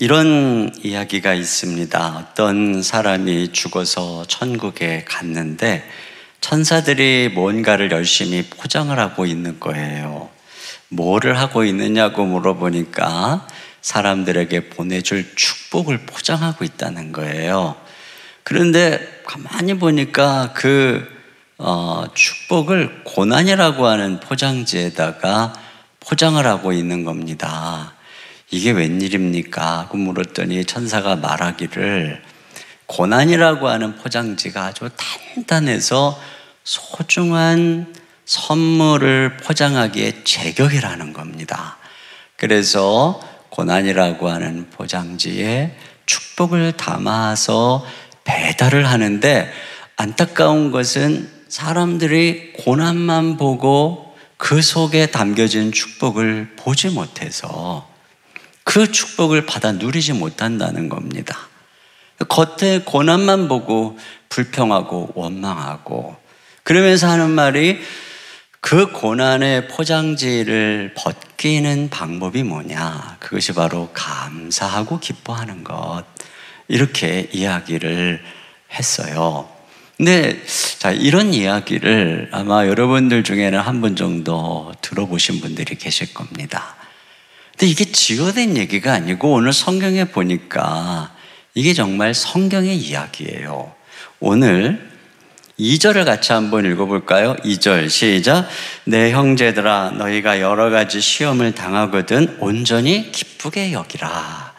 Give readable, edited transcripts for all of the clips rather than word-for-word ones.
이런 이야기가 있습니다. 어떤 사람이 죽어서 천국에 갔는데 천사들이 뭔가를 열심히 포장을 하고 있는 거예요. 뭐를 하고 있느냐고 물어보니까 사람들에게 보내줄 축복을 포장하고 있다는 거예요. 그런데 가만히 보니까 축복을 고난이라고 하는 포장지에다가 포장을 하고 있는 겁니다. 이게 웬일입니까? 하고 물었더니 천사가 말하기를 고난이라고 하는 포장지가 아주 단단해서 소중한 선물을 포장하기에 제격이라는 겁니다. 그래서 고난이라고 하는 포장지에 축복을 담아서 배달을 하는데, 안타까운 것은 사람들이 고난만 보고 그 속에 담겨진 축복을 보지 못해서 그 축복을 받아 누리지 못한다는 겁니다. 겉에 고난만 보고 불평하고 원망하고, 그러면서 하는 말이 그 고난의 포장지를 벗기는 방법이 뭐냐? 그것이 바로 감사하고 기뻐하는 것. 이렇게 이야기를 했어요. 근데 이런 이야기를 아마 여러분들 중에는 한 분 정도 들어보신 분들이 계실 겁니다. 근데 이게 지어낸 얘기가 아니고 오늘 성경에 보니까 이게 정말 성경의 이야기예요. 오늘 2절을 같이 한번 읽어볼까요? 2절 시작. 내 형제들아, 너희가 여러 가지 시험을 당하거든 온전히 기쁘게 여기라.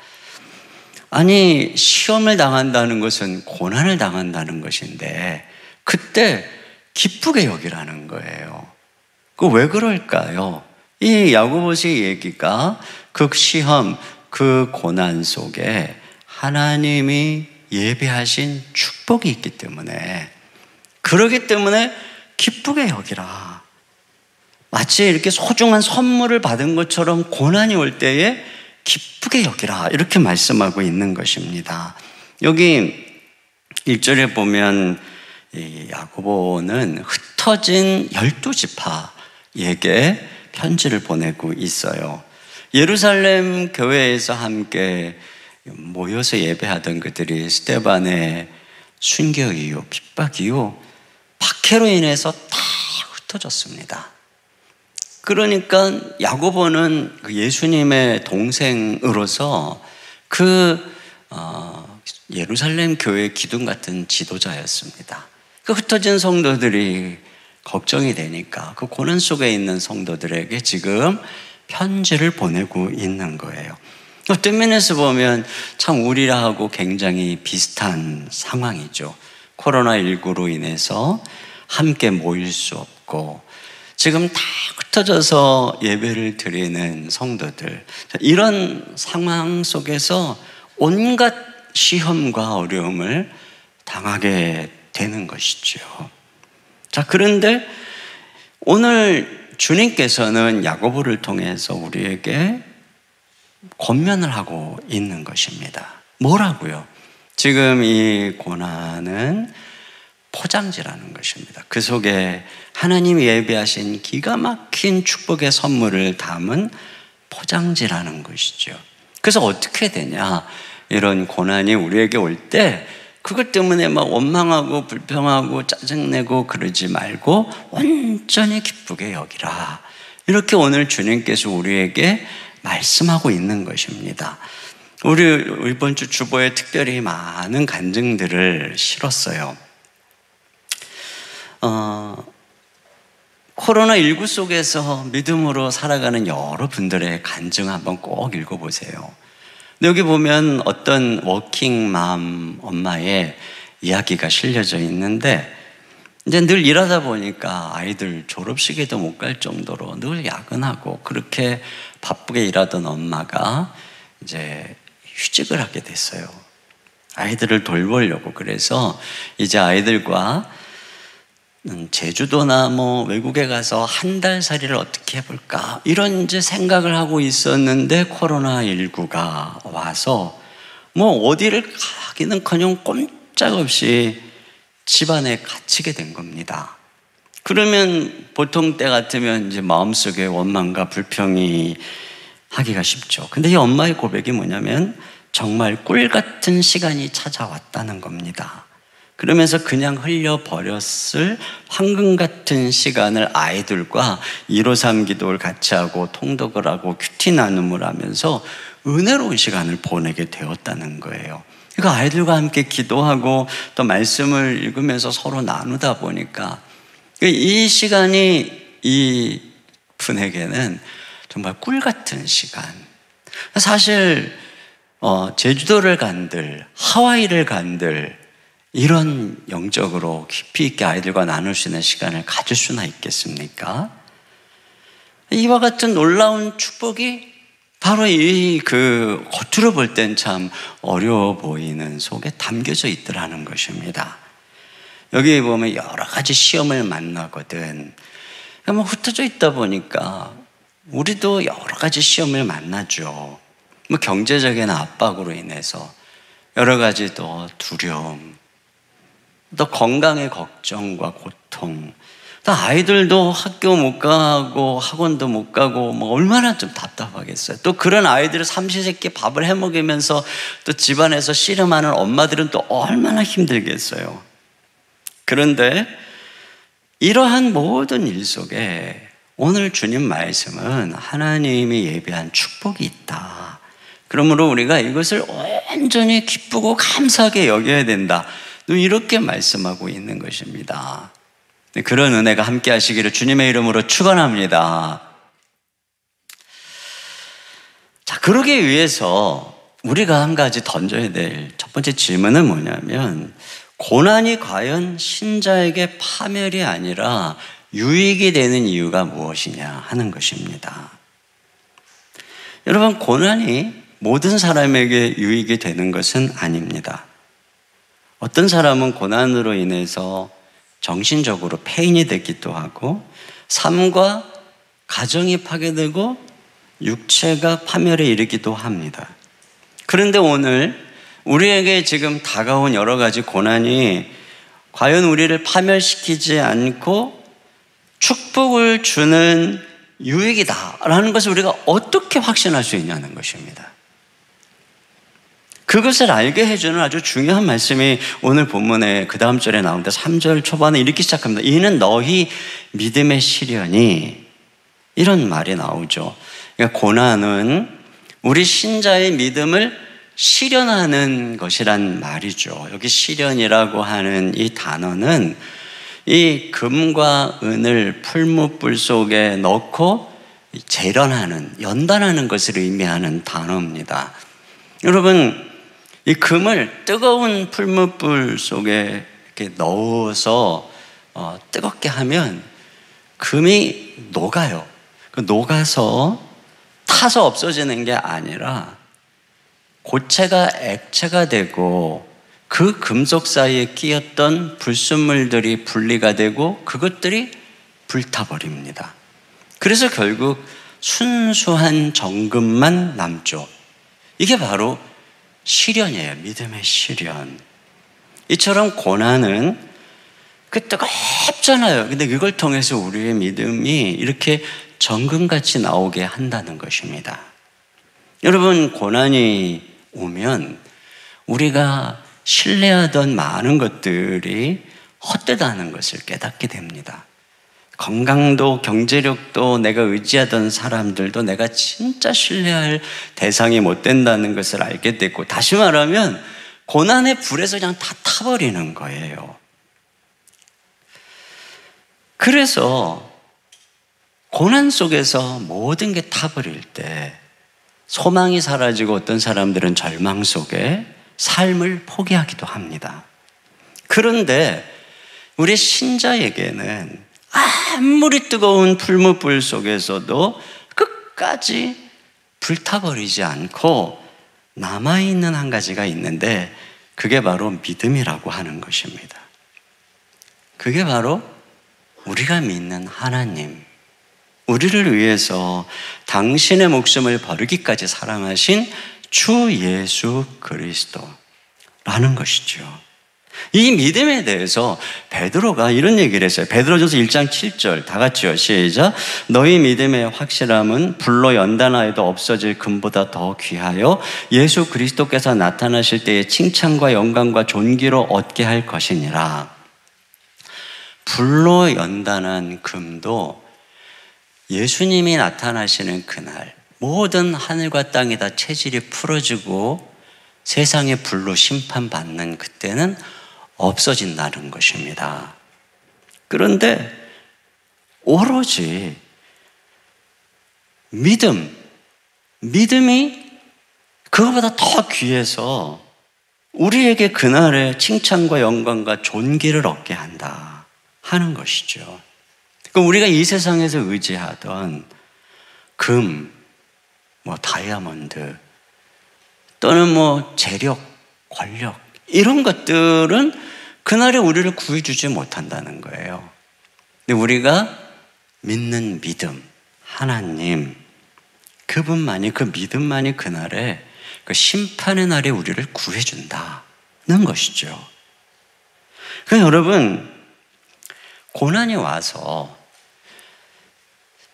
아니, 시험을 당한다는 것은 고난을 당한다는 것인데 그때 기쁘게 여기라는 거예요. 왜 그럴까요? 이 야고보서의 얘기가 그 시험, 그 고난 속에 하나님이 예비하신 축복이 있기 때문에, 그러기 때문에 기쁘게 여기라. 마치 이렇게 소중한 선물을 받은 것처럼 고난이 올 때에 기쁘게 여기라, 이렇게 말씀하고 있는 것입니다. 여기 1절에 보면 이 야고보는 흩어진 12지파에게 편지를 보내고 있어요. 예루살렘 교회에서 함께 모여서 예배하던 그들이 스데반의 순교 이후, 핍박 이후 박해로 인해서 다 흩어졌습니다. 그러니까 야고보는 예수님의 동생으로서 예루살렘 교회의 기둥 같은 지도자였습니다. 그 흩어진 성도들이 걱정이 되니까 그 고난 속에 있는 성도들에게 지금 편지를 보내고 있는 거예요. 어떤 면에서 보면 참 우리하고 굉장히 비슷한 상황이죠. 코로나19로 인해서 함께 모일 수 없고 지금 다 흩어져서 예배를 드리는 성도들, 이런 상황 속에서 온갖 시험과 어려움을 당하게 되는 것이죠. 그런데 오늘 주님께서는 야고보를 통해서 우리에게 권면을 하고 있는 것입니다. 뭐라고요? 지금 이 고난은 포장지라는 것입니다. 그 속에 하나님이 예비하신 기가 막힌 축복의 선물을 담은 포장지라는 것이죠. 그래서 어떻게 되냐? 이런 고난이 우리에게 올 때 그것 때문에 막 원망하고 불평하고 짜증내고 그러지 말고 온전히 기쁘게 여기라. 이렇게 오늘 주님께서 우리에게 말씀하고 있는 것입니다. 우리 이번 주 주보에 특별히 많은 간증들을 실었어요. 코로나19 속에서 믿음으로 살아가는 여러분들의 간증 한번 꼭 읽어보세요. 여기 보면 어떤 워킹맘 엄마의 이야기가 실려져 있는데, 이제 늘 일하다 보니까 아이들 졸업식에도 못 갈 정도로 늘 야근하고 그렇게 바쁘게 일하던 엄마가 이제 휴직을 하게 됐어요. 아이들을 돌보려고. 그래서 이제 아이들과 제주도나 외국에 가서 한 달 살이를 어떻게 해볼까, 이런 이제 생각을 하고 있었는데 코로나19가 와서 어디를 가기는커녕 꼼짝없이 집안에 갇히게 된 겁니다. 그러면 보통 때 같으면 이제 마음속에 원망과 불평이 하기가 쉽죠. 근데 이 엄마의 고백이 뭐냐면 정말 꿀 같은 시간이 찾아왔다는 겁니다. 그러면서 그냥 흘려버렸을 황금 같은 시간을 아이들과 153 기도를 같이 하고 통독을 하고 큐티 나눔을 하면서 은혜로운 시간을 보내게 되었다는 거예요. 그러니까 아이들과 함께 기도하고 또 말씀을 읽으면서 서로 나누다 보니까 이 시간이 이 분에게는 정말 꿀 같은 시간. 사실 제주도를 간들 하와이를 간들 이런 영적으로 깊이 있게 아이들과 나눌 수 있는 시간을 가질 수나 있겠습니까? 이와 같은 놀라운 축복이 바로 겉으로 볼 땐 참 어려워 보이는 속에 담겨져 있더라는 것입니다. 여기 보면 여러 가지 시험을 만나거든. 뭐 흩어져 있다 보니까 우리도 여러 가지 시험을 만나죠. 뭐 경제적인 압박으로 인해서 여러 가지 또 두려움, 또 건강의 걱정과 고통, 또 아이들도 학교 못 가고 학원도 못 가고 뭐 얼마나 좀 답답하겠어요. 또 그런 아이들을 삼시세끼 밥을 해 먹이면서 또 집안에서 씨름하는 엄마들은 또 얼마나 힘들겠어요. 그런데 이러한 모든 일 속에 오늘 주님 말씀은 하나님이 예비한 축복이 있다. 그러므로 우리가 이것을 온전히 기쁘고 감사하게 여겨야 된다. 이렇게 말씀하고 있는 것입니다. 그런 은혜가 함께 하시기를 주님의 이름으로 축원합니다. 자, 그러기 위해서 우리가 한 가지 던져야 될 첫 번째 질문은 뭐냐면, 고난이 과연 신자에게 파멸이 아니라 유익이 되는 이유가 무엇이냐 하는 것입니다. 여러분, 고난이 모든 사람에게 유익이 되는 것은 아닙니다. 어떤 사람은 고난으로 인해서 정신적으로 폐인이 되기도 하고 삶과 가정이 파괴되고 육체가 파멸에 이르기도 합니다. 그런데 오늘 우리에게 지금 다가온 여러 가지 고난이 과연 우리를 파멸시키지 않고 축복을 주는 유익이다라는 것을 우리가 어떻게 확신할 수 있냐는 것입니다. 그것을 알게 해주는 아주 중요한 말씀이 오늘 본문에 그 다음 절에 나오는데 3절 초반에 이렇게 시작합니다. 이는 너희 믿음의 시련이, 이런 말이 나오죠. 그러니까 고난은 우리 신자의 믿음을 시련하는 것이란 말이죠. 여기 시련이라고 하는 이 단어는 이 금과 은을 풀무불 속에 넣고 재련하는, 연단하는 것을 의미하는 단어입니다. 여러분, 이 금을 뜨거운 풀무불 속에 이렇게 넣어서 뜨겁게 하면 금이 녹아요. 그 녹아서 타서 없어지는 게 아니라 고체가 액체가 되고 그 금속 사이에 끼었던 불순물들이 분리가 되고 그것들이 불타버립니다. 그래서 결국 순수한 정금만 남죠. 이게 바로 시련이에요. 믿음의 시련. 이처럼 고난은 뜨겁잖아요. 근데 그걸 통해서 우리의 믿음이 이렇게 정금같이 나오게 한다는 것입니다. 여러분, 고난이 오면 우리가 신뢰하던 많은 것들이 헛되다는 것을 깨닫게 됩니다. 건강도 경제력도 내가 의지하던 사람들도 내가 진짜 신뢰할 대상이 못 된다는 것을 알게 됐고, 다시 말하면 고난의 불에서 그냥 다 타버리는 거예요. 그래서 고난 속에서 모든 게 타버릴 때 소망이 사라지고 어떤 사람들은 절망 속에 삶을 포기하기도 합니다. 그런데 우리 신자에게는 아무리 뜨거운 풀무불 속에서도 끝까지 불타버리지 않고 남아있는 한 가지가 있는데 그게 바로 믿음이라고 하는 것입니다. 그게 바로 우리가 믿는 하나님, 우리를 위해서 당신의 목숨을 버리기까지 사랑하신 주 예수 그리스도라는 것이죠. 이 믿음에 대해서 베드로가 이런 얘기를 했어요. 베드로전서 1장 7절 다 같이요. 시작. 너희 믿음의 확실함은 불로 연단하여도 없어질 금보다 더 귀하여 예수 그리스도께서 나타나실 때에 칭찬과 영광과 존귀로 얻게 할 것이니라. 불로 연단한 금도 예수님이 나타나시는 그날 모든 하늘과 땅이 다 체질이 풀어지고 세상의 불로 심판받는 그때는 없어진다는 것입니다. 그런데 오로지 믿음이 그거보다 더 귀해서 우리에게 그날의 칭찬과 영광과 존귀를 얻게 한다 하는 것이죠. 그럼 우리가 이 세상에서 의지하던 금, 다이아몬드 또는 재력, 권력 이런 것들은 그날에 우리를 구해주지 못한다는 거예요. 근데 우리가 믿는 믿음, 하나님, 그분만이, 그 믿음만이 그날에 그 심판의 날에 우리를 구해준다는 것이죠. 그러니까 여러분, 고난이 와서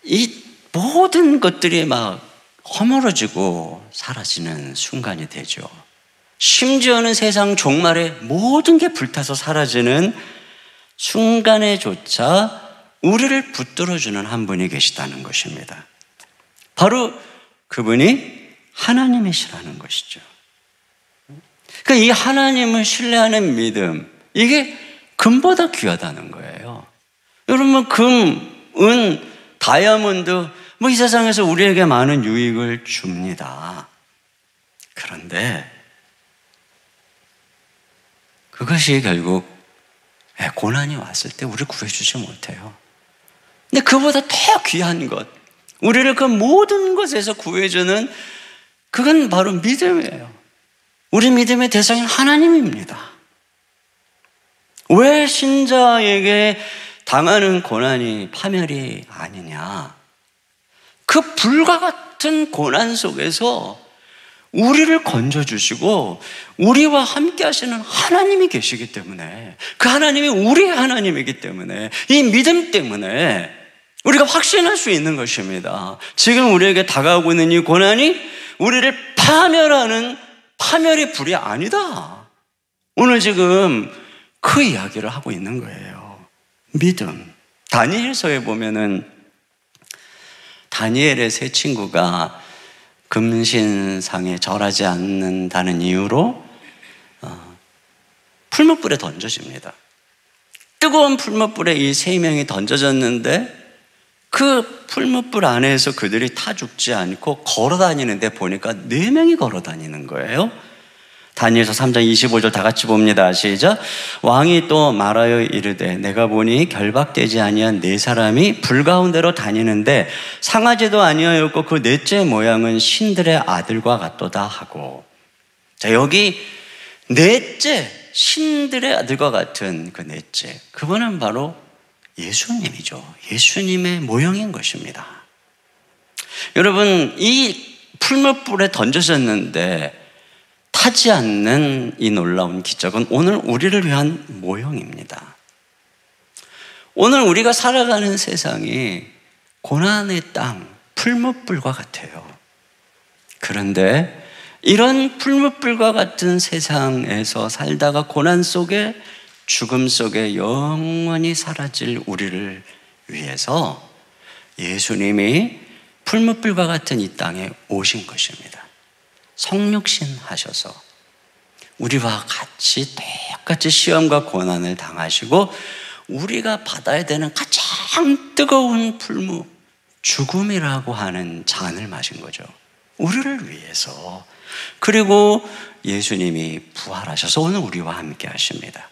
이 모든 것들이 막 허물어지고 사라지는 순간이 되죠. 심지어는 세상 종말에 모든 게 불타서 사라지는 순간에조차 우리를 붙들어주는 한 분이 계시다는 것입니다. 바로 그분이 하나님이시라는 것이죠. 그러니까 이 하나님을 신뢰하는 믿음, 이게 금보다 귀하다는 거예요. 여러분, 금, 은, 다이아몬드, 이 세상에서 우리에게 많은 유익을 줍니다. 그런데 그것이 결국 고난이 왔을 때 우리를 구해주지 못해요. 근데 그보다 더 귀한 것, 우리를 그 모든 것에서 구해주는 그건 바로 믿음이에요. 우리 믿음의 대상인 하나님입니다. 왜 신자에게 당하는 고난이 파멸이 아니냐? 그 불과 같은 고난 속에서 우리를 건져주시고 우리와 함께 하시는 하나님이 계시기 때문에, 그 하나님이 우리의 하나님이기 때문에, 이 믿음 때문에 우리가 확신할 수 있는 것입니다. 지금 우리에게 다가오고 있는 이 고난이 우리를 파멸하는 파멸의 불이 아니다. 오늘 지금 그 이야기를 하고 있는 거예요. 믿음. 다니엘서에 보면은 다니엘의 세 친구가 금신상에 절하지 않는다는 이유로 풀무불에 던져집니다. 뜨거운 풀무불에 이 세 명이 던져졌는데 그 풀무불 안에서 그들이 타 죽지 않고 걸어 다니는데 보니까 4명이 걸어 다니는 거예요. 다니엘서 3장 25절 다 같이 봅니다. 시작. 왕이 또 말하여 이르되 내가 보니 결박되지 아니한 4사람이 불 가운데로 다니는데 상하지도 아니하였고 그 넷째 모양은 신들의 아들과 같도다 하고. 자, 여기 넷째, 신들의 아들과 같은 그 넷째, 그분은 바로 예수님이죠. 예수님의 모형인 것입니다. 여러분, 이 풀무불에 던져졌는데 타지 않는 이 놀라운 기적은 오늘 우리를 위한 모형입니다. 오늘 우리가 살아가는 세상이 고난의 땅, 풀무불과 같아요. 그런데 이런 풀무불과 같은 세상에서 살다가 고난 속에, 죽음 속에 영원히 사라질 우리를 위해서 예수님이 풀무불과 같은 이 땅에 오신 것입니다. 성육신 하셔서 우리와 같이 똑같이 시험과 고난을 당하시고 우리가 받아야 되는 가장 뜨거운 풀무, 죽음이라고 하는 잔을 마신 거죠. 우리를 위해서. 그리고 예수님이 부활하셔서 오늘 우리와 함께 하십니다.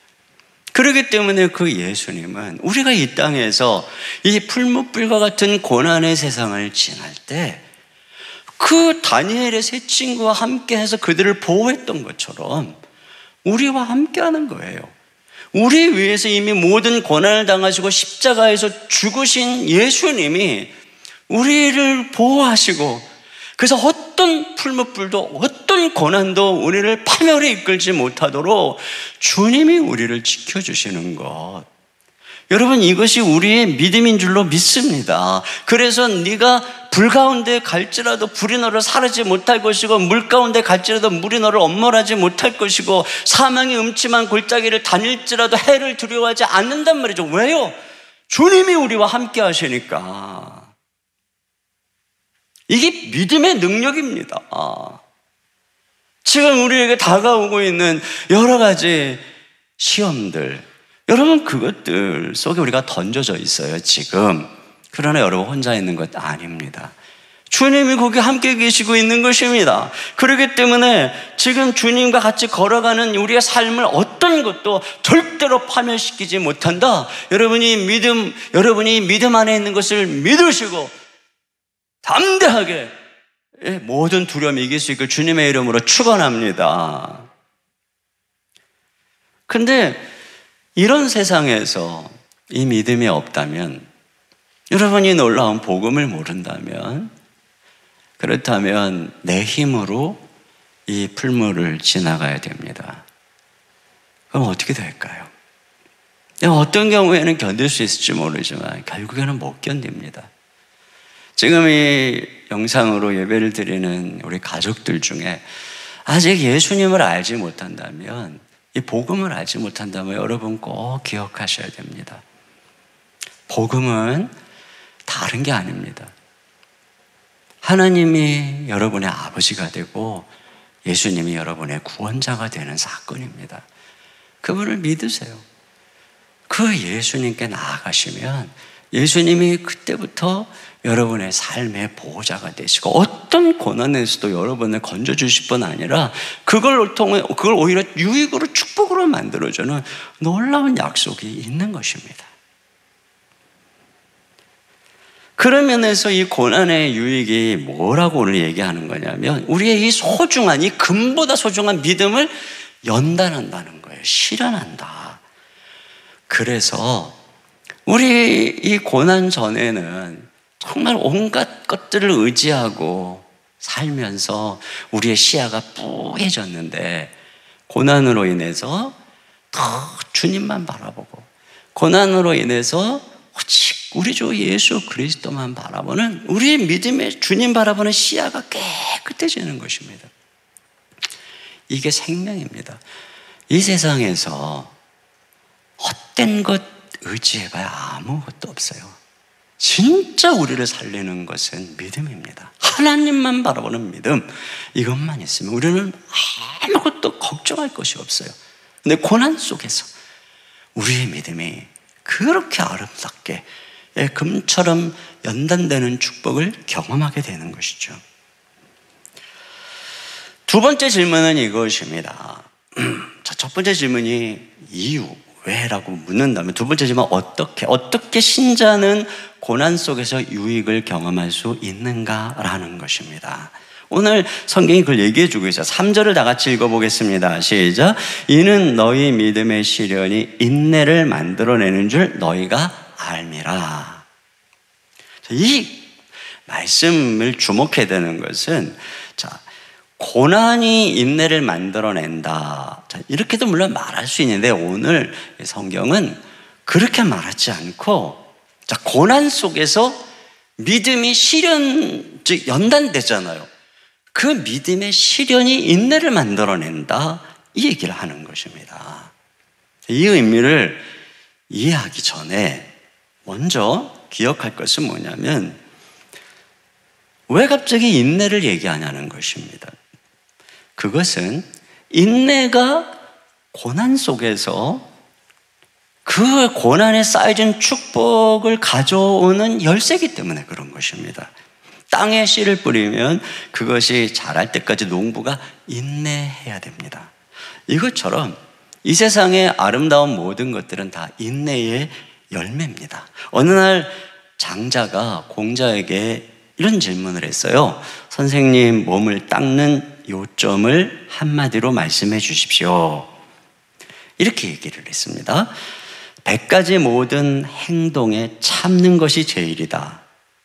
그렇기 때문에 그 예수님은 우리가 이 땅에서 이 풀무불과 같은 고난의 세상을 지날 때 그 다니엘의 세 친구와 함께 해서 그들을 보호했던 것처럼 우리와 함께 하는 거예요. 우리 위해서 이미 모든 고난을 당하시고 십자가에서 죽으신 예수님이 우리를 보호하시고, 그래서 어떤 풀무불도 어떤 어떤 고난도 우리를 파멸에 이끌지 못하도록 주님이 우리를 지켜주시는 것. 여러분, 이것이 우리의 믿음인 줄로 믿습니다. 그래서 네가 불 가운데 갈지라도 불이 너를 사르지 못할 것이고, 물 가운데 갈지라도 물이 너를 엄몰하지 못할 것이고, 사망의 음침한 골짜기를 다닐지라도 해를 두려워하지 않는단 말이죠. 왜요? 주님이 우리와 함께 하시니까. 이게 믿음의 능력입니다. 지금 우리에게 다가오고 있는 여러 가지 시험들, 여러분 그것들 속에 우리가 던져져 있어요 지금. 그러나 여러분 혼자 있는 것 아닙니다. 주님이 거기 함께 계시고 있는 것입니다. 그렇기 때문에 지금 주님과 같이 걸어가는 우리의 삶을 어떤 것도 절대로 파멸시키지 못한다. 여러분이 믿음 안에 있는 것을 믿으시고 담대하게 모든 두려움 이길 수 있고 주님의 이름으로 축원합니다. 근데 이런 세상에서 이 믿음이 없다면, 여러분이 놀라운 복음을 모른다면, 그렇다면 내 힘으로 이 풀물을 지나가야 됩니다. 그럼 어떻게 될까요? 어떤 경우에는 견딜 수 있을지 모르지만 결국에는 못 견딥니다. 지금 이 영상으로 예배를 드리는 우리 가족들 중에 아직 예수님을 알지 못한다면, 이 복음을 알지 못한다면 여러분 꼭 기억하셔야 됩니다. 복음은 다른 게 아닙니다. 하나님이 여러분의 아버지가 되고 예수님이 여러분의 구원자가 되는 사건입니다. 그분을 믿으세요. 그 예수님께 나아가시면 예수님이 그때부터 여러분의 삶의 보호자가 되시고 어떤 고난에서도 여러분을 건져주실 뿐 아니라 그걸 통해 그걸 오히려 유익으로 축복으로 만들어주는 놀라운 약속이 있는 것입니다. 그런 면에서 이 고난의 유익이 뭐라고 오늘 얘기하는 거냐면, 우리의 이 소중한, 이 금보다 소중한 믿음을 연단한다는 거예요. 실현한다. 그래서 우리 이 고난 전에는 정말 온갖 것들을 의지하고 살면서 우리의 시야가 뿌해졌는데, 고난으로 인해서 더 주님만 바라보고, 고난으로 인해서 오직 우리 주 예수 그리스도만 바라보는, 우리의 믿음의 주님 바라보는 시야가 깨끗해지는 것입니다. 이게 생명입니다. 이 세상에서 헛된 것 의지해봐야 아무것도 없어요. 진짜 우리를 살리는 것은 믿음입니다. 하나님만 바라보는 믿음, 이것만 있으면 우리는 아무것도 걱정할 것이 없어요. 근데 고난 속에서 우리의 믿음이 그렇게 아름답게 금처럼 연단되는 축복을 경험하게 되는 것이죠. 두 번째 질문은 이것입니다. 자, 첫 번째 질문이 이유, 왜라고 묻는다면, 두 번째 질문은 어떻게 신자는 고난 속에서 유익을 경험할 수 있는가라는 것입니다. 오늘 성경이 그걸 얘기해 주고 있어요. 3절을 다 같이 읽어보겠습니다. 시작. 이는 너희 믿음의 시련이 인내를 만들어내는 줄 너희가 알미라. 이 말씀을 주목해야 되는 것은, 자, 고난이 인내를 만들어낸다. 자, 이렇게도 물론 말할 수 있는데 오늘 성경은 그렇게 말하지 않고, 자, 고난 속에서 믿음이 즉 연단되잖아요. 그 믿음의 시련이 인내를 만들어낸다, 이 얘기를 하는 것입니다. 이 의미를 이해하기 전에 먼저 기억할 것은 뭐냐면, 왜 갑자기 인내를 얘기하냐는 것입니다. 그것은 인내가 고난 속에서 그 고난에 쌓여진 축복을 가져오는 열쇠이기 때문에 그런 것입니다. 땅에 씨를 뿌리면 그것이 자랄 때까지 농부가 인내해야 됩니다. 이것처럼 이 세상의 아름다운 모든 것들은 다 인내의 열매입니다. 어느 날 장자가 공자에게 이런 질문을 했어요. 선생님, 몸을 닦는 요점을 한마디로 말씀해 주십시오. 이렇게 얘기를 했습니다. 100가지 모든 행동에 참는 것이 제일이다.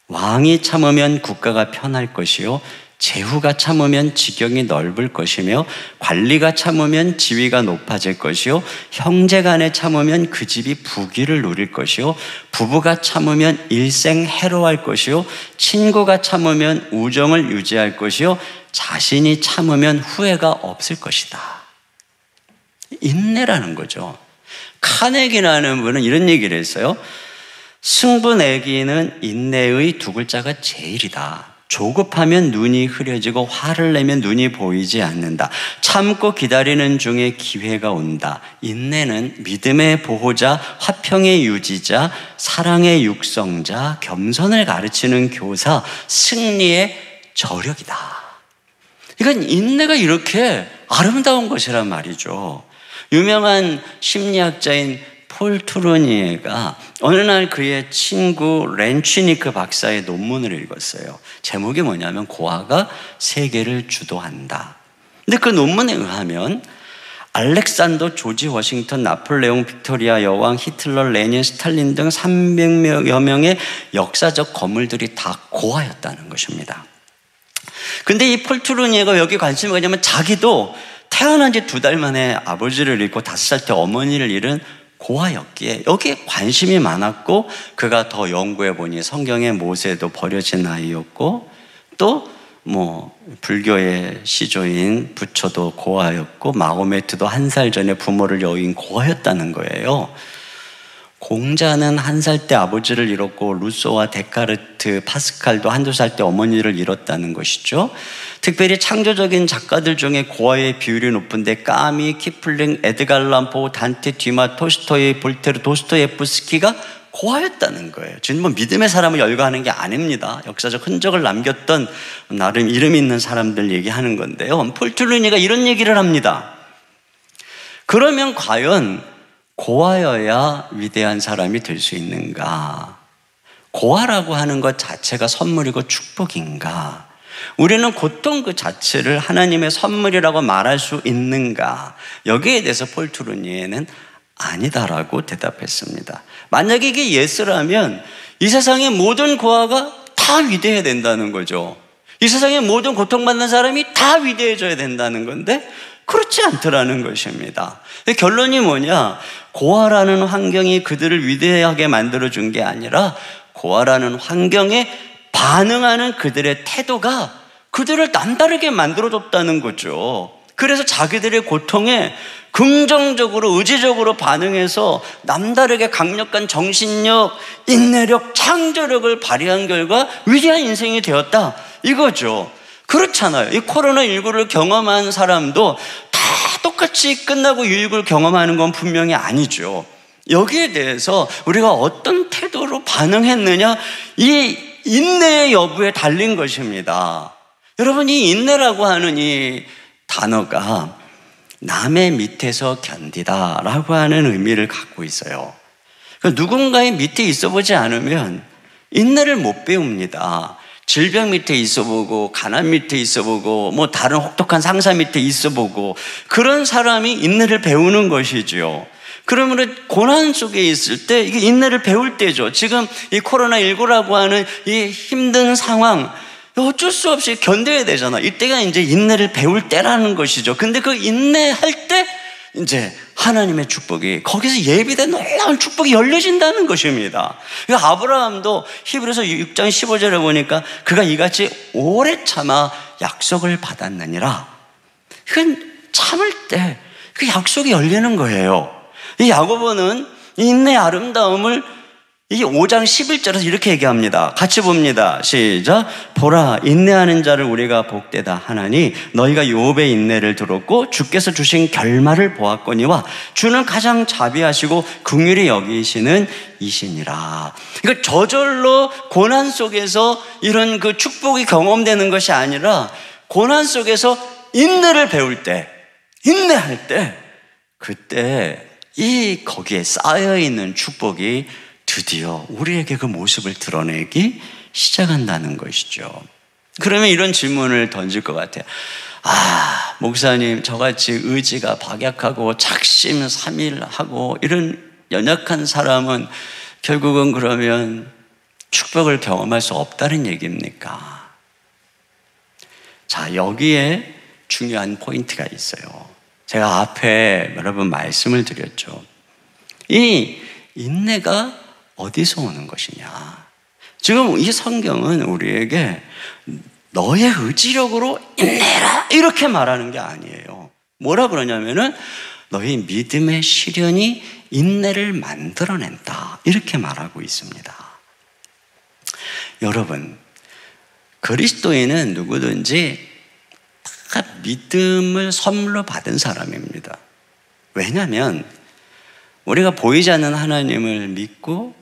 왕이 참으면 국가가 편할 것이요, 제후가 참으면 지경이 넓을 것이며 관리가 참으면 지위가 높아질 것이요 형제간에 참으면 그 집이 부귀를 누릴 것이요 부부가 참으면 일생 해로할 것이요 친구가 참으면 우정을 유지할 것이요 자신이 참으면 후회가 없을 것이다. 인내라는 거죠. 카네기라는 분은 이런 얘기를 했어요. 승부내기는 인내의 두 글자가 제일이다. 조급하면 눈이 흐려지고 화를 내면 눈이 보이지 않는다. 참고 기다리는 중에 기회가 온다. 인내는 믿음의 보호자, 화평의 유지자, 사랑의 육성자, 겸손을 가르치는 교사, 승리의 저력이다. 이건 인내가 이렇게 아름다운 것이란 말이죠. 유명한 심리학자인 폴 트루니에가 어느 날 그의 친구 렌치니크 박사의 논문을 읽었어요. 제목이 뭐냐면 고아가 세계를 주도한다. 근데 그 논문에 의하면 알렉산더, 조지 워싱턴, 나폴레옹, 빅토리아 여왕, 히틀러, 레닌, 스탈린 등 300여 명의 역사적 거물들이 다 고아였다는 것입니다. 근데 이 폴 트루니에가 여기 관심이 뭐냐면 자기도 태어난 지 2달 만에 아버지를 잃고 5살 때 어머니를 잃은 고아였기에 여기에 관심이 많았고, 그가 더 연구해 보니 성경의 모세도 버려진 아이였고, 또 불교의 시조인 부처도 고아였고, 마호메트도 1살 전에 부모를 여인 고아였다는 거예요. 공자는 1살 때 아버지를 잃었고, 루소와 데카르트, 파스칼도 1~2살 때 어머니를 잃었다는 것이죠. 특별히 창조적인 작가들 중에 고아의 비율이 높은데 까미, 키플링, 에드가 알란 포, 단테, 뒤마, 톨스토이, 볼테르, 도스토예프스키가 고아였다는 거예요. 지금 믿음의 사람을 열거하는 게 아닙니다. 역사적 흔적을 남겼던 나름 이름 있는 사람들 얘기하는 건데요. 폴 트루니가 이런 얘기를 합니다. 그러면 과연 고아여야 위대한 사람이 될 수 있는가? 고아라고 하는 것 자체가 선물이고 축복인가? 우리는 고통 그 자체를 하나님의 선물이라고 말할 수 있는가? 여기에 대해서 폴 트루니에는 아니다라고 대답했습니다. 만약에 이게 예스라면 이 세상의 모든 고아가 다 위대해야 된다는 거죠. 이 세상의 모든 고통받는 사람이 다 위대해져야 된다는 건데 그렇지 않더라는 것입니다. 결론이 뭐냐? 고아라는 환경이 그들을 위대하게 만들어준 게 아니라 고아라는 환경에 반응하는 그들의 태도가 그들을 남다르게 만들어줬다는 거죠. 그래서 자기들의 고통에 긍정적으로, 의지적으로 반응해서 남다르게 강력한 정신력, 인내력, 창조력을 발휘한 결과 위대한 인생이 되었다, 이거죠. 그렇잖아요. 이 코로나19를 경험한 사람도 다 똑같이 끝나고 유익을 경험하는 건 분명히 아니죠. 여기에 대해서 우리가 어떤 태도로 반응했느냐, 이 인내의 여부에 달린 것입니다. 여러분, 이 인내라고 하는 이 단어가 남의 밑에서 견디다 라고 하는 의미를 갖고 있어요. 누군가의 밑에 있어 보지 않으면 인내를 못 배웁니다. 질병 밑에 있어보고, 가난 밑에 있어보고, 다른 혹독한 상사 밑에 있어보고, 그런 사람이 인내를 배우는 것이죠. 그러면 고난 속에 있을 때 이게 인내를 배울 때죠. 지금 이 코로나19라고 하는 이 힘든 상황, 어쩔 수 없이 견뎌야 되잖아. 이때가 이제 인내를 배울 때라는 것이죠. 근데 그 인내할 때 이제 하나님의 축복이, 거기서 예비된 놀라운 축복이 열려진다는 것입니다. 아브라함도 히브리서 6장 15절에 보니까 그가 이같이 오래 참아 약속을 받았느니라. 그건 참을 때 그 약속이 열리는 거예요. 이 야고보는 인내의 아름다움을 이 5장 11절에서 이렇게 얘기합니다. 같이 봅니다. 시작. 보라, 인내하는 자를 우리가 복되다 하나니 너희가 욥의 인내를 들었고 주께서 주신 결말을 보았거니와 주는 가장 자비하시고 긍휼히 여기시는 이시니라. 그러니까 저절로 고난 속에서 이런 그 축복이 경험되는 것이 아니라 고난 속에서 인내를 배울 때, 인내할 때, 그때 거기에 쌓여있는 축복이 드디어 우리에게 그 모습을 드러내기 시작한다는 것이죠. 그러면 이런 질문을 던질 것 같아요. 목사님, 저같이 의지가 박약하고 작심삼일하고 이런 연약한 사람은 결국은 그러면 축복을 경험할 수 없다는 얘기입니까? 자, 여기에 중요한 포인트가 있어요. 제가 앞에 여러 번 말씀을 드렸죠. 이 인내가 어디서 오는 것이냐. 지금 이 성경은 우리에게 너의 의지력으로 인내해라 이렇게 말하는 게 아니에요. 뭐라 그러냐면은 너희 믿음의 시련이 인내를 만들어낸다 이렇게 말하고 있습니다. 여러분, 그리스도인은 누구든지 다 믿음을 선물로 받은 사람입니다. 왜냐하면 우리가 보이지 않는 하나님을 믿고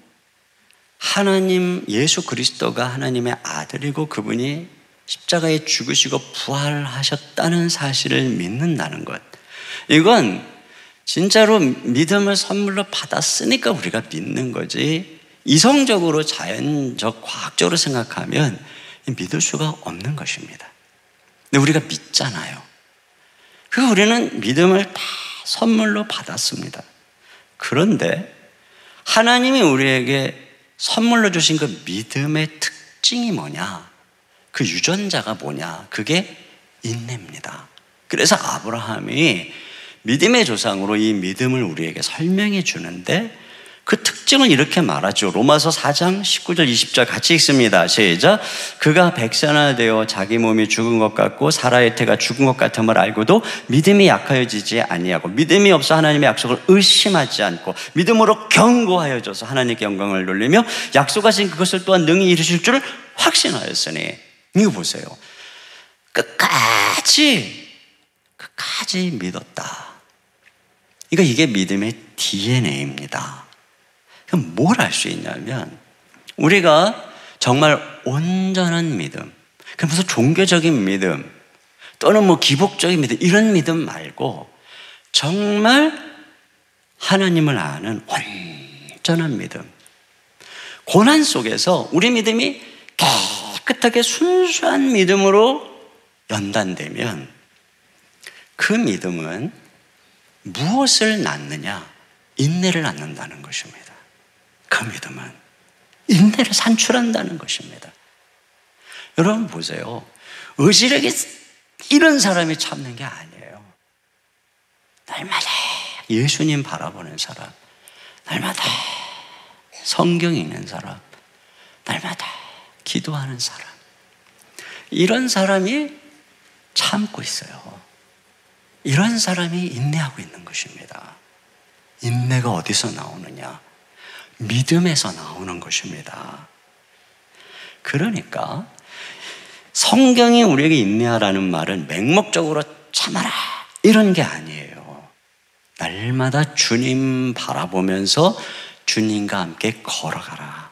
하나님 예수 그리스도가 하나님의 아들이고 그분이 십자가에 죽으시고 부활하셨다는 사실을 믿는다는 것, 이건 진짜로 믿음을 선물로 받았으니까 우리가 믿는 거지, 이성적으로 자연적 과학적으로 생각하면 믿을 수가 없는 것입니다. 근데 우리가 믿잖아요. 그래서 우리는 믿음을 다 선물로 받았습니다. 그런데 하나님이 우리에게 선물로 주신 그 믿음의 특징이 뭐냐? 그 유전자가 뭐냐? 그게 인내입니다. 그래서 아브라함이 믿음의 조상으로 이 믿음을 우리에게 설명해 주는데 그 특징을 이렇게 말하죠. 로마서 4장 19절 20절 같이 읽습니다. 시작. 그가 백선화되어 자기 몸이 죽은 것 같고 사라의 태가 죽은 것 같음을 알고도 믿음이 약하여지지 아니하고 믿음이 없어 하나님의 약속을 의심하지 않고 믿음으로 견고하여져서 하나님께 영광을 돌리며 약속하신 그것을 또한 능히 이루실 줄을 확신하였으니, 이거 보세요. 끝까지 믿었다. 이게 믿음의 DNA입니다. 그럼 뭘 알 수 있냐면, 우리가 정말 온전한 믿음, 무슨 종교적인 믿음 또는 뭐 기복적인 믿음, 이런 믿음 말고 정말 하나님을 아는 온전한 믿음, 고난 속에서 우리 믿음이 깨끗하게 순수한 믿음으로 연단되면 그 믿음은 무엇을 낳느냐? 인내를 낳는다는 것입니다. 그 믿음은 인내를 산출한다는 것입니다. 여러분 보세요. 의지력이 이런 사람이 참는 게 아니에요. 날마다 예수님 바라보는 사람, 날마다 성경 읽는 사람, 날마다 기도하는 사람, 이런 사람이 참고 있어요. 이런 사람이 인내하고 있는 것입니다. 인내가 어디서 나오느냐? 믿음에서 나오는 것입니다. 그러니까 성경이 우리에게 인내하라는 말은 맹목적으로 참아라 이런 게 아니에요. 날마다 주님 바라보면서 주님과 함께 걸어가라.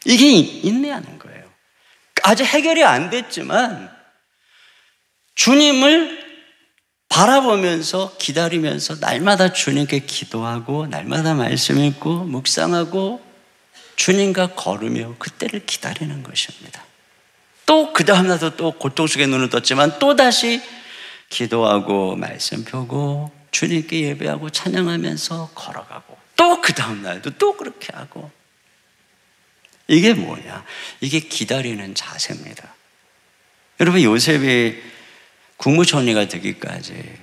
이게 인내하는 거예요. 아직 해결이 안 됐지만 주님을 바라보면서 기다리면서 날마다 주님께 기도하고 날마다 말씀 읽고 묵상하고 주님과 걸으며 그때를 기다리는 것입니다. 또 그 다음 날도 또 고통 속에 눈을 떴지만 또 다시 기도하고 말씀 펴고 주님께 예배하고 찬양하면서 걸어가고 또 그 다음 날도 또 그렇게 하고, 이게 뭐냐? 이게 기다리는 자세입니다. 여러분, 요셉이 국무총리가 되기까지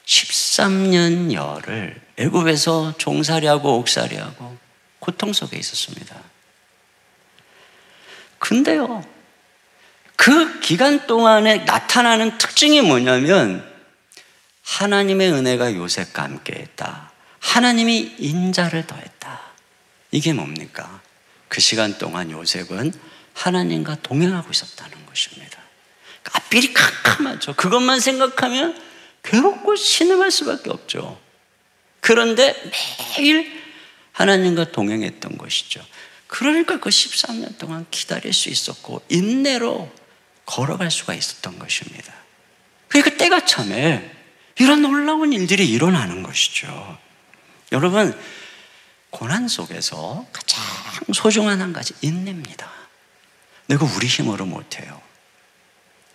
13년여를 애굽에서 종살이하고 옥살이하고 고통 속에 있었습니다. 근데요, 그 기간 동안에 나타나는 특징이 뭐냐면 하나님의 은혜가 요셉과 함께했다. 하나님이 인자를 더했다. 이게 뭡니까? 그 시간 동안 요셉은 하나님과 동행하고 있었다는 것입니다. 앞길이 캄캄하죠. 그것만 생각하면 괴롭고 신음할 수밖에 없죠. 그런데 매일 하나님과 동행했던 것이죠. 그러니까 그 13년 동안 기다릴 수 있었고 인내로 걸어갈 수가 있었던 것입니다. 그러니까 때가 참에 이런 놀라운 일들이 일어나는 것이죠. 여러분, 고난 속에서 가장 소중한 한 가지, 인내입니다. 내가 우리 힘으로 못해요.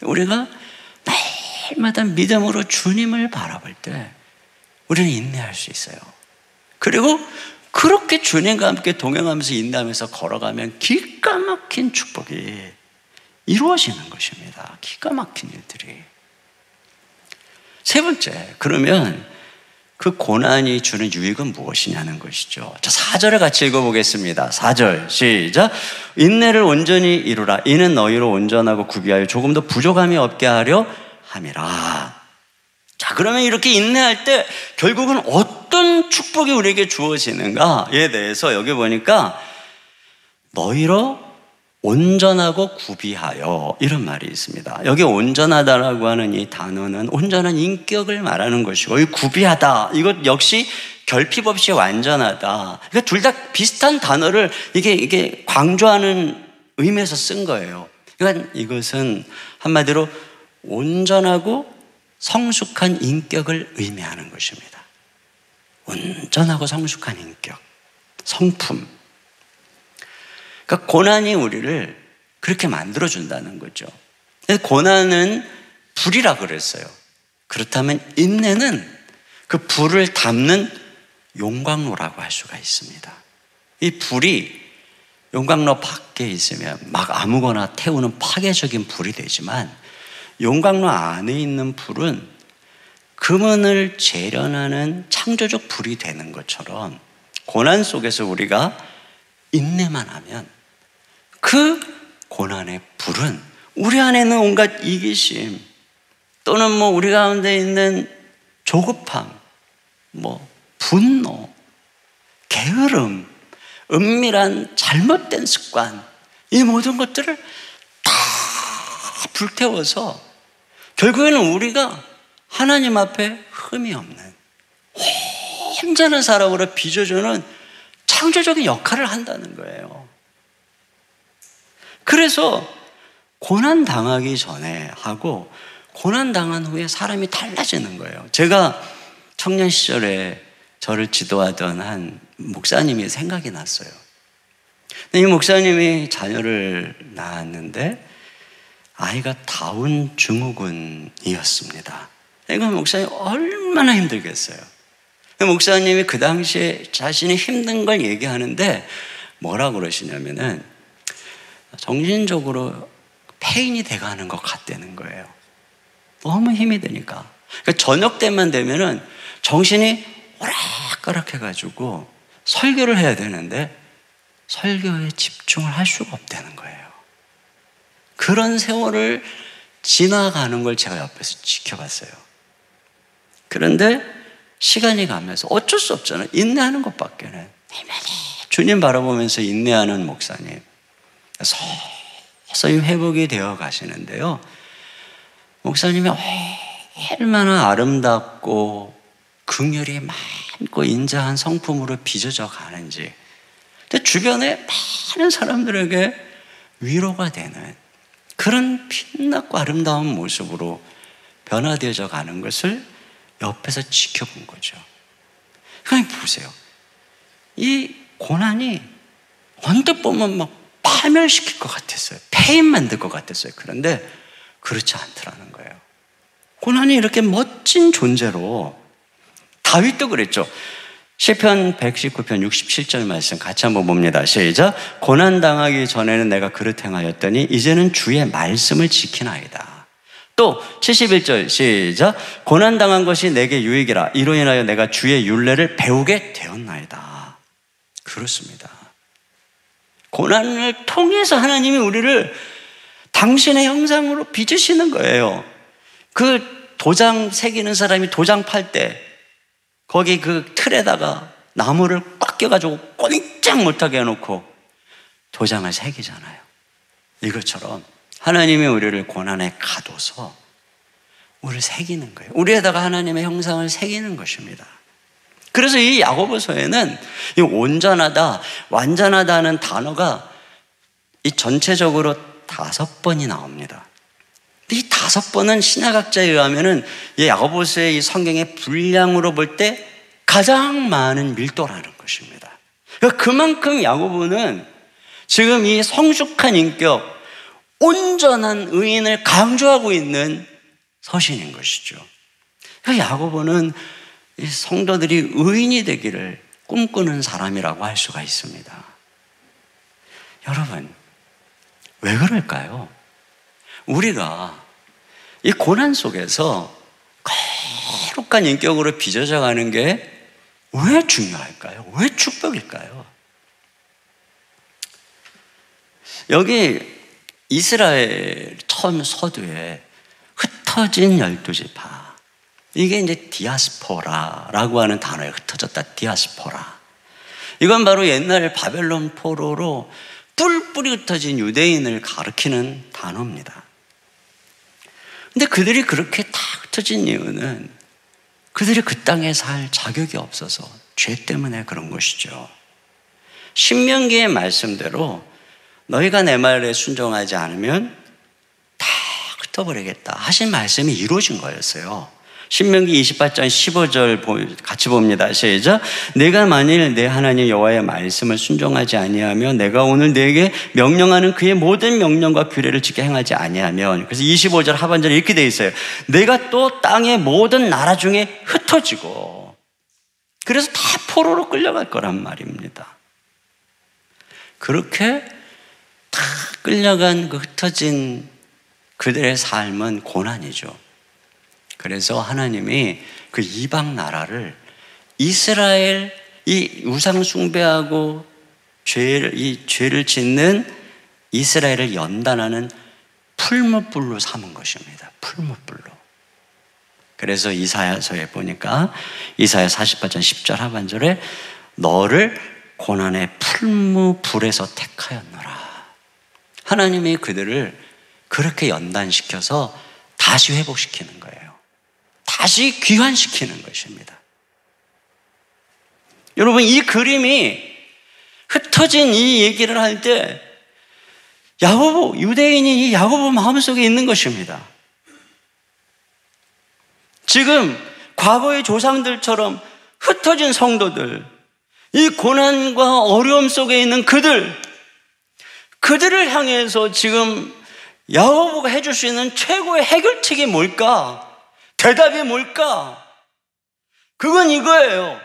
우리가 날마다 믿음으로 주님을 바라볼 때 우리는 인내할 수 있어요. 그리고 그렇게 주님과 함께 동행하면서 인내하면서 걸어가면 기가 막힌 축복이 이루어지는 것입니다. 기가 막힌 일들이. 세 번째, 그러면 그 고난이 주는 유익은 무엇이냐는 것이죠. 자, 4절을 같이 읽어보겠습니다. 4절 시작. 인내를 온전히 이루라. 이는 너희로 온전하고 구비하여 조금 더 부족함이 없게 하려 함이라. 자, 그러면 이렇게 인내할 때 결국은 어떤 축복이 우리에게 주어지는가에 대해서 여기 보니까 너희로 온전하고 구비하여, 이런 말이 있습니다. 여기 온전하다라고 하는 이 단어는 온전한 인격을 말하는 것이고, 이 구비하다, 이것 역시 결핍 없이 완전하다. 그러니까 둘 다 비슷한 단어를 이게 강조하는 의미에서 쓴 거예요. 그러니까 이것은 한마디로 온전하고 성숙한 인격을 의미하는 것입니다. 온전하고 성숙한 인격, 성품. 그러니까 고난이 우리를 그렇게 만들어준다는 거죠. 고난은 불이라 그랬어요. 그렇다면 인내는 그 불을 담는 용광로라고 할 수가 있습니다. 이 불이 용광로 밖에 있으면 막 아무거나 태우는 파괴적인 불이 되지만, 용광로 안에 있는 불은 금은을 재련하는 창조적 불이 되는 것처럼, 고난 속에서 우리가 인내만 하면 그 고난의 불은 우리 안에 있는 온갖 이기심, 또는 우리 가운데 있는 조급함, 분노, 게으름, 은밀한 잘못된 습관, 이 모든 것들을 다 불태워서 결국에는 우리가 하나님 앞에 흠이 없는 온전한 사람으로 빚어주는 창조적인 역할을 한다는 거예요. 그래서 고난 당하기 전에 하고 고난 당한 후에 사람이 달라지는 거예요. 제가 청년 시절에 저를 지도하던 한 목사님이 생각이 났어요. 이 목사님이 자녀를 낳았는데 아이가 다운 증후군이었습니다. 그러니까 목사님이 얼마나 힘들겠어요. 목사님이 그 당시에 자신이 힘든 걸 얘기하는데 뭐라고 그러시냐면은 정신적으로 폐인이 돼가는 것 같다는 거예요. 너무 힘이 드니까. 그러니까 저녁 때만 되면은 정신이 오락가락해가지고 설교를 해야 되는데 설교에 집중을 할 수가 없다는 거예요. 그런 세월을 지나가는 걸 제가 옆에서 지켜봤어요. 그런데 시간이 가면서 어쩔 수 없잖아요. 인내하는 것밖에는. 주님 바라보면서 인내하는 목사님. 서서히 회복이 되어 가시는데요. 목사님이 얼마나 아름답고 긍휼이 많고 인자한 성품으로 빚어져 가는지, 근데 주변에 많은 사람들에게 위로가 되는 그런 빛나고 아름다운 모습으로 변화되어져 가는 것을 옆에서 지켜본 거죠. 그러니까 보세요. 이 고난이 언뜻 보면 막 파멸시킬 것 같았어요. 폐인 만들 것 같았어요. 그런데 그렇지 않더라는 거예요. 고난이 이렇게 멋진 존재로, 다윗도 그랬죠. 시편 119편 67절 말씀 같이 한번 봅니다. 시작. 고난당하기 전에는 내가 그릇 행하였더니 이제는 주의 말씀을 지키나이다. 또 71절 시작. 고난당한 것이 내게 유익이라. 이로 인하여 내가 주의 율례를 배우게 되었나이다. 그렇습니다. 고난을 통해서 하나님이 우리를 당신의 형상으로 빚으시는 거예요. 그 도장 새기는 사람이 도장 팔 때 거기 그 틀에다가 나무를 꽉 껴가지고 꼼짝 못하게 해놓고 도장을 새기잖아요. 이것처럼 하나님이 우리를 고난에 가둬서 우리를 새기는 거예요. 우리에다가 하나님의 형상을 새기는 것입니다. 그래서 이 야고보서에는 이 온전하다, 완전하다는 단어가 이 전체적으로 5번이 나옵니다. 이 5번은 신학학자에 의하면은 이 야고보서의 이 성경의 분량으로 볼 때 가장 많은 밀도라는 것입니다. 그러니까 그만큼 야고보는 지금 이 성숙한 인격, 온전한 의인을 강조하고 있는 서신인 것이죠. 그러니까 야고보는 이 성도들이 의인이 되기를 꿈꾸는 사람이라고 할 수가 있습니다. 여러분, 왜 그럴까요? 우리가 이 고난 속에서 거룩한 인격으로 빚어져 가는 게 왜 중요할까요? 왜 축복일까요? 여기 이스라엘 처음 서두에 흩어진 12지파, 이게 이제 디아스포라라고 하는 단어에 흩어졌다. 디아스포라. 이건 바로 옛날 바벨론 포로로 뿔뿔이 흩어진 유대인을 가리키는 단어입니다. 근데 그들이 그렇게 다 흩어진 이유는 그들이 그 땅에 살 자격이 없어서 죄 때문에 그런 것이죠. 신명기의 말씀대로 너희가 내 말에 순종하지 않으면 다 흩어버리겠다 하신 말씀이 이루어진 거였어요. 신명기 28장 15절 같이 봅니다. 시작. 내가 만일 내 하나님 여호와의 말씀을 순종하지 아니하며 내가 오늘 네게 명령하는 그의 모든 명령과 규례를 지켜 행하지 아니하면, 그래서 25절 하반절에 이렇게 돼 있어요. 내가 또 땅의 모든 나라 중에 흩어지고, 그래서 다 포로로 끌려갈 거란 말입니다. 그렇게 다 끌려간 그 흩어진 그들의 삶은 고난이죠. 그래서 하나님이 그 이방 나라를 이스라엘, 이 우상 숭배하고 이 죄를 짓는 이스라엘을 연단하는 풀무불로 삼은 것입니다. 풀무불로. 그래서 이사야서에 보니까 이사야 48장 10절 하반절에 너를 고난의 풀무불에서 택하였노라. 하나님이 그들을 그렇게 연단시켜서 다시 회복시키는 거예요. 다시 귀환시키는 것입니다. 여러분, 이 그림이 흩어진 이 얘기를 할 때 야고보, 유대인이 이 야고보 마음속에 있는 것입니다. 지금 과거의 조상들처럼 흩어진 성도들, 이 고난과 어려움 속에 있는 그들을 향해서 지금 야고보가 해줄 수 있는 최고의 해결책이 뭘까? 대답이 뭘까? 그건 이거예요.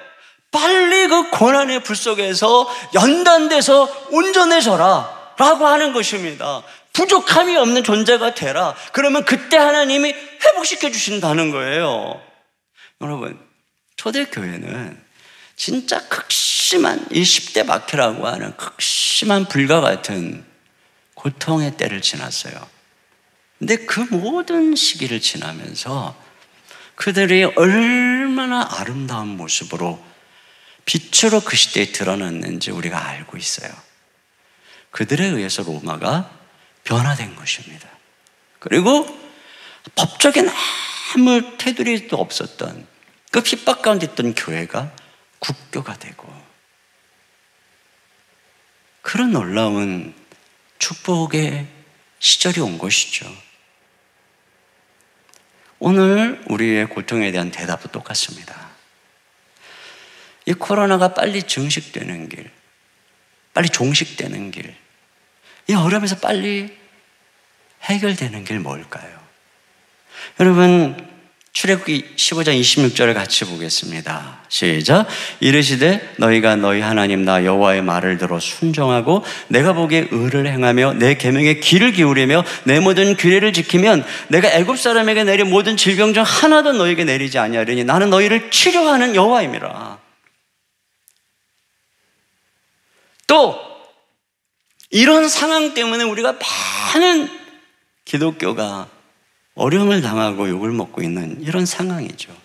빨리 그 고난의 불 속에서 연단돼서 온전해져라 라고 하는 것입니다. 부족함이 없는 존재가 되라. 그러면 그때 하나님이 회복시켜 주신다는 거예요. 여러분, 초대교회는 진짜 극심한 이 10대 박해라고 하는 극심한 불과 같은 고통의 때를 지났어요. 근데 그 모든 시기를 지나면서 그들이 얼마나 아름다운 모습으로 빛으로 그 시대에 드러났는지 우리가 알고 있어요. 그들에 의해서 로마가 변화된 것입니다. 그리고 법적인 아무 테두리도 없었던 그 핍박 가운데 있던 교회가 국교가 되고, 그런 놀라운 축복의 시절이 온 것이죠. 오늘 우리의 고통에 대한 대답은 똑같습니다. 이 코로나가 빨리 증식되는 길, 빨리 종식되는 길, 이 어려움에서 빨리 해결되는 길 뭘까요? 여러분, 출애굽기 15장 26절을 같이 보겠습니다. 시작. 이르시되 너희가 너희 하나님 나 여호와의 말을 들어 순종하고 내가 보기에 의를 행하며 내 계명에 귀를 기울이며 내 모든 규례를 지키면 내가 애굽 사람에게 내린 모든 질병 중 하나도 너희에게 내리지 아니하리니 나는 너희를 치료하는 여호와임이라. 또 이런 상황 때문에 우리가 많은 기독교가 어려움을 당하고 욕을 먹고 있는 이런 상황이죠.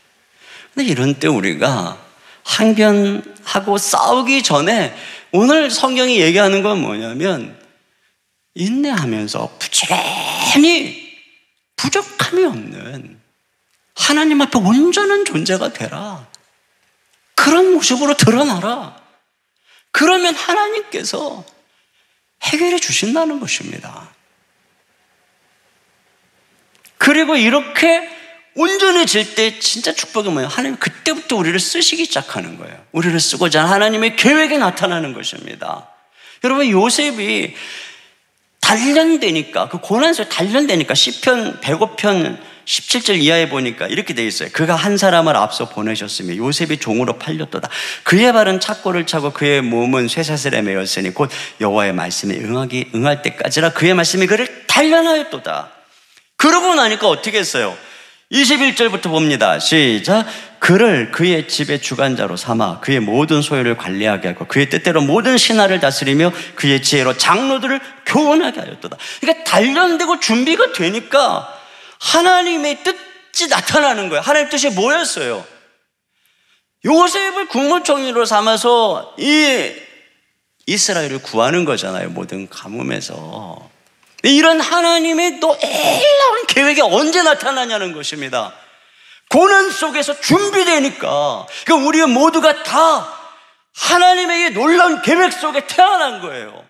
근데 이런 때 우리가 항변하고 싸우기 전에 오늘 성경이 얘기하는 건 뭐냐면 인내하면서 부지런히 부족함이 없는 하나님 앞에 온전한 존재가 되라. 그런 모습으로 드러나라. 그러면 하나님께서 해결해 주신다는 것입니다. 그리고 이렇게 온전해질 때 진짜 축복이 뭐예요? 하나님 그때부터 우리를 쓰시기 시작하는 거예요. 우리를 쓰고자 하는 하나님의 계획이 나타나는 것입니다. 여러분, 요셉이 단련되니까, 그 고난 속에 단련되니까 시편 105편 17절 이하에 보니까 이렇게 되어 있어요. 그가 한 사람을 앞서 보내셨으며 요셉이 종으로 팔렸도다. 그의 발은 착고를 차고 그의 몸은 쇠사슬에 매였으니 곧 여호와의 말씀에 응할 때까지라 그의 말씀이 그를 단련하였도다. 그러고 나니까 어떻게 했어요? 21절부터 봅니다. 시작. 그를 그의 집의 주관자로 삼아 그의 모든 소유를 관리하게 하고 그의 뜻대로 모든 신하를 다스리며 그의 지혜로 장로들을 교훈하게 하였도다. 그러니까 단련되고 준비가 되니까 하나님의 뜻이 나타나는 거예요. 하나님의 뜻이 뭐였어요? 요셉을 국무총리로 삼아서 이 이스라엘을 구하는 거잖아요. 모든 가뭄에서. 이런 하나님의 놀라운 계획이 언제 나타나냐는 것입니다. 고난 속에서 준비되니까, 그러니까 우리 모두가 다 하나님의 놀라운 계획 속에 태어난 거예요.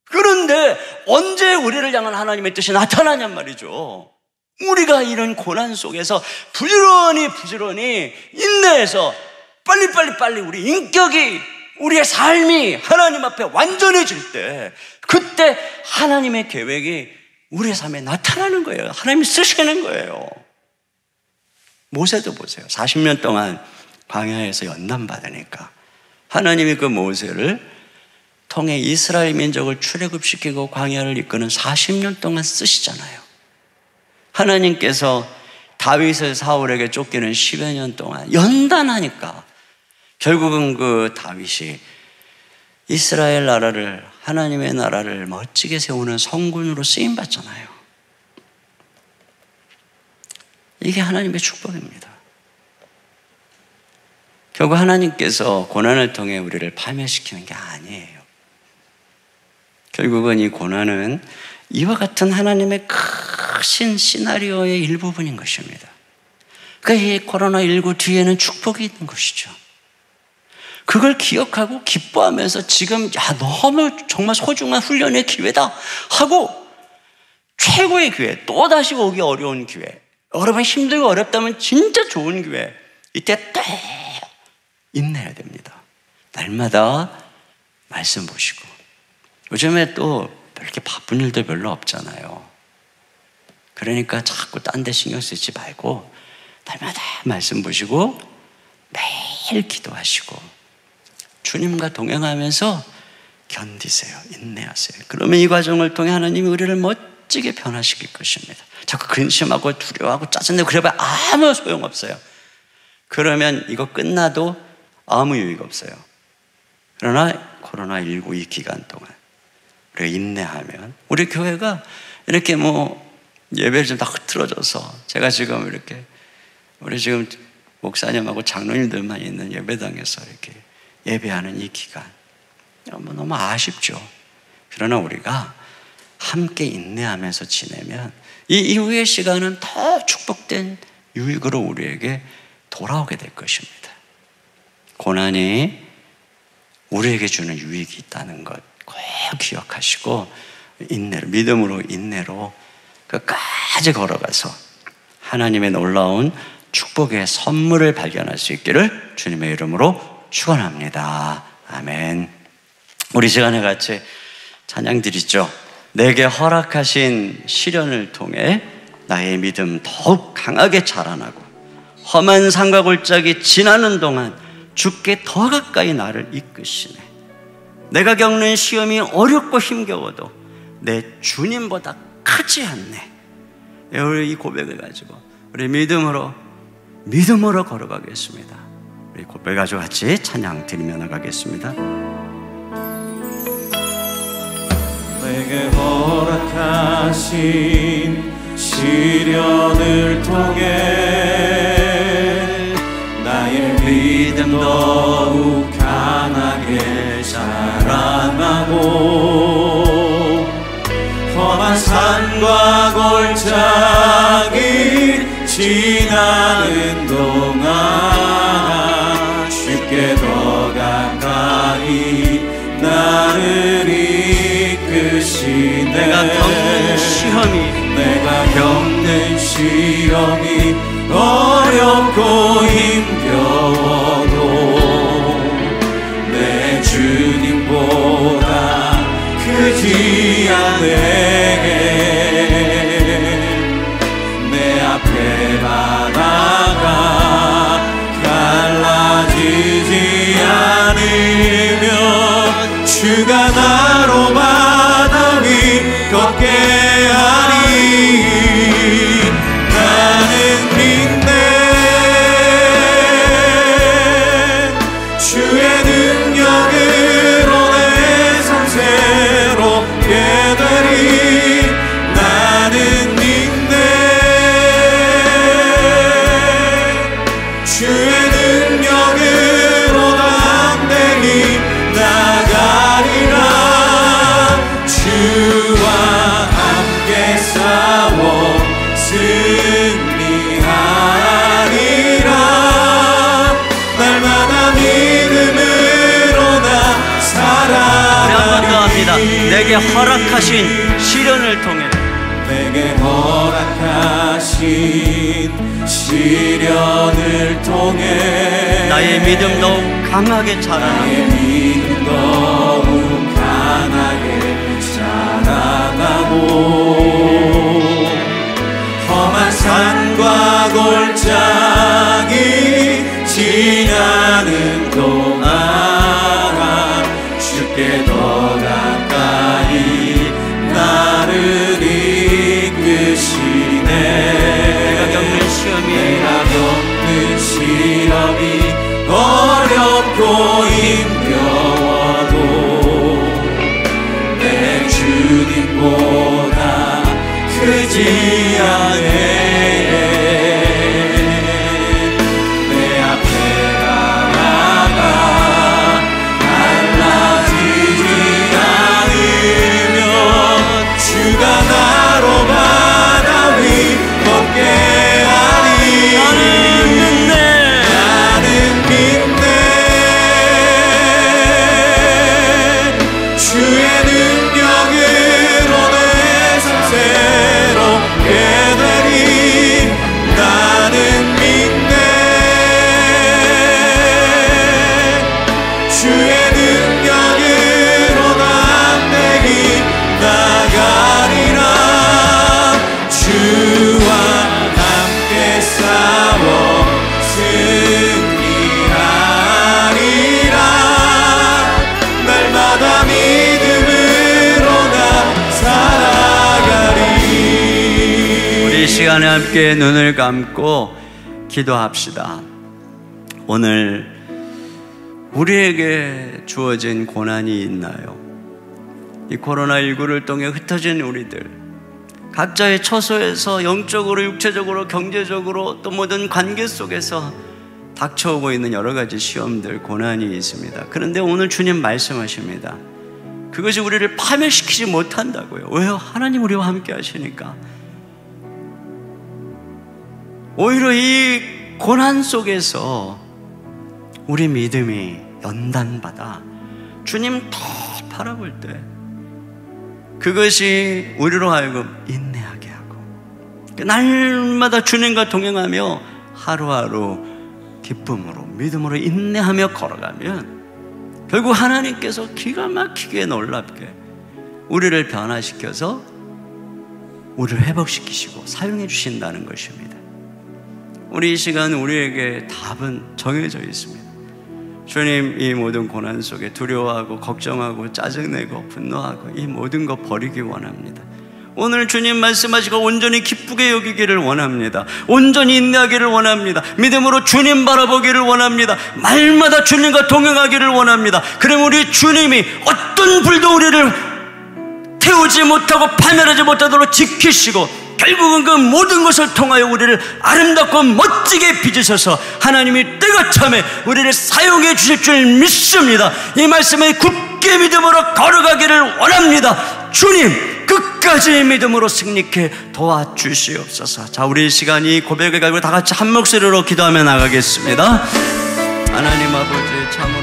그런데 언제 우리를 향한 하나님의 뜻이 나타나냔 말이죠. 우리가 이런 고난 속에서 부지런히 인내해서 빨리 우리 인격이, 우리의 삶이 하나님 앞에 완전해질 때, 그때 하나님의 계획이 우리의 삶에 나타나는 거예요. 하나님이 쓰시는 거예요. 모세도 보세요. 40년 동안 광야에서 연단받으니까 하나님이 그 모세를 통해 이스라엘 민족을 출애굽시키고 광야를 이끄는 40년 동안 쓰시잖아요. 하나님께서 다윗을 사울에게 쫓기는 10여 년 동안 연단하니까 결국은 그 다윗이 이스라엘 나라를, 하나님의 나라를 멋지게 세우는 성군으로 쓰임받잖아요. 이게 하나님의 축복입니다. 결국 하나님께서 고난을 통해 우리를 파멸시키는 게 아니에요. 결국은 이 고난은 이와 같은 하나님의 크신 시나리오의 일부분인 것입니다. 그러니까 이 코로나19 뒤에는 축복이 있는 것이죠. 그걸 기억하고 기뻐하면서 지금 너무 정말 소중한 훈련의 기회다 하고 최고의 기회, 또다시 오기 어려운 기회, 여러분 힘들고 어렵다면 진짜 좋은 기회, 이때 또 인내해야 됩니다. 날마다 말씀 보시고, 요즘에 또 이렇게 바쁜 일도 별로 없잖아요. 그러니까 자꾸 딴 데 신경 쓰지 말고 날마다 말씀 보시고 매일 기도하시고 주님과 동행하면서 견디세요. 인내하세요. 그러면 이 과정을 통해 하나님이 우리를 멋지게 변화시킬 것입니다. 자꾸 근심하고 두려워하고 짜증내고 그래봐야 아무 소용없어요. 그러면 이거 끝나도 아무 유의가 없어요. 그러나 코로나19 이 기간 동안 우리가 인내하면 우리 교회가 이렇게 예배를 좀 다 흐트러져서 제가 지금 이렇게 우리 지금 목사님하고 장로님들만 있는 예배당에서 이렇게 예배하는 이 기간 너무 아쉽죠. 그러나 우리가 함께 인내하면서 지내면 이 이후의 시간은 더 축복된 유익으로 우리에게 돌아오게 될 것입니다. 고난이 우리에게 주는 유익이 있다는 것 꼭 기억하시고 믿음으로 인내로 끝까지 걸어가서 하나님의 놀라운 축복의 선물을 발견할 수 있기를 주님의 이름으로 축원합니다. 아멘. 우리 시간에 같이 찬양 드리죠. 내게 허락하신 시련을 통해 나의 믿음 더욱 강하게 자라나고 험한 산과 골짜기 지나는 동안 주께 더 가까이 나를 이끄시네. 내가 겪는 시험이 어렵고 힘겨워도 내 주님보다 크지 않네. 우리 이 고백을 가지고 우리 믿음으로 걸어가겠습니다. 우리 고백 가지고 같이 찬양 드리며 나가겠습니다. 내게 허락하신 시련을 통해 나의 믿음 더욱 강하게 자라나고 험한 산과 골짜기 지나는 동안 주께 더 가까이 나를 이끄시네. 내가 겪는 시험이 어렵고 힘겨워도 내 주님보다 크지 않네. 내 앞에 바다가 갈라지지 않으면 주가 나로 바다 위 걷게 하리. 내게 허락하신 시련을 통해 내게 허락하신 시련을 통해 나의 믿음 더욱 강하게 자라나고 나의 믿음 더욱 강하게 자라나고 험한 산과 골짜기 지나는 동안 주께 더 가까이 나를 이끄시네. 내가 겪는 시험이 어렵고 힘겨워도 내 주님보다 크지 않네. 내 앞에 나라가 달라지지 않으면 주가 나로 바다 위 걷게 하리. 나는 믿네. 주의 능력으로 내 삶 새롭게 되리. 나는 믿네. 주의 능력으로 난 내길 나가리라. 주와 함께 싸워 승리하리라. 날마다 믿음으로 나 살아가리. 우리 이 시간에 함께 눈을 감고 기도합시다. 오늘 우리에게 주어진 고난이 있나요? 이 코로나19를 통해 흩어진 우리들, 각자의 처소에서 영적으로, 육체적으로, 경제적으로 또 모든 관계 속에서 닥쳐오고 있는 여러 가지 시험들, 고난이 있습니다. 그런데 오늘 주님 말씀하십니다. 그것이 우리를 파멸시키지 못한다고요. 왜요? 하나님 우리와 함께 하시니까. 오히려 이 고난 속에서 우리 믿음이 연단받아 주님 더 바라볼 때 그것이 우리로 하여금 인내하게 하고 날마다 주님과 동행하며 하루하루 기쁨으로 믿음으로 인내하며 걸어가면 결국 하나님께서 기가 막히게 놀랍게 우리를 변화시켜서 우리를 회복시키시고 사용해 주신다는 것입니다. 우리 이 시간 우리에게 답은 정해져 있습니다. 주님, 이 모든 고난 속에 두려워하고 걱정하고 짜증내고 분노하고 이 모든 거 버리기 원합니다. 오늘 주님 말씀하시고 온전히 기쁘게 여기기를 원합니다. 온전히 인내하기를 원합니다. 믿음으로 주님 바라보기를 원합니다. 말마다 주님과 동행하기를 원합니다. 그럼 우리 주님이 어떤 불도 우리를 태우지 못하고 파멸하지 못하도록 지키시고 결국은 그 모든 것을 통하여 우리를 아름답고 멋지게 빚으셔서 하나님이 때가 참에 우리를 사용해 주실 줄 믿습니다. 이 말씀에 굳게 믿음으로 걸어가기를 원합니다. 주님, 끝까지 믿음으로 승리케 도와주시옵소서. 자, 우리 시간이 고백을 가지고 다 같이 한 목소리로 기도하며 나가겠습니다. 하나님 아버지, 참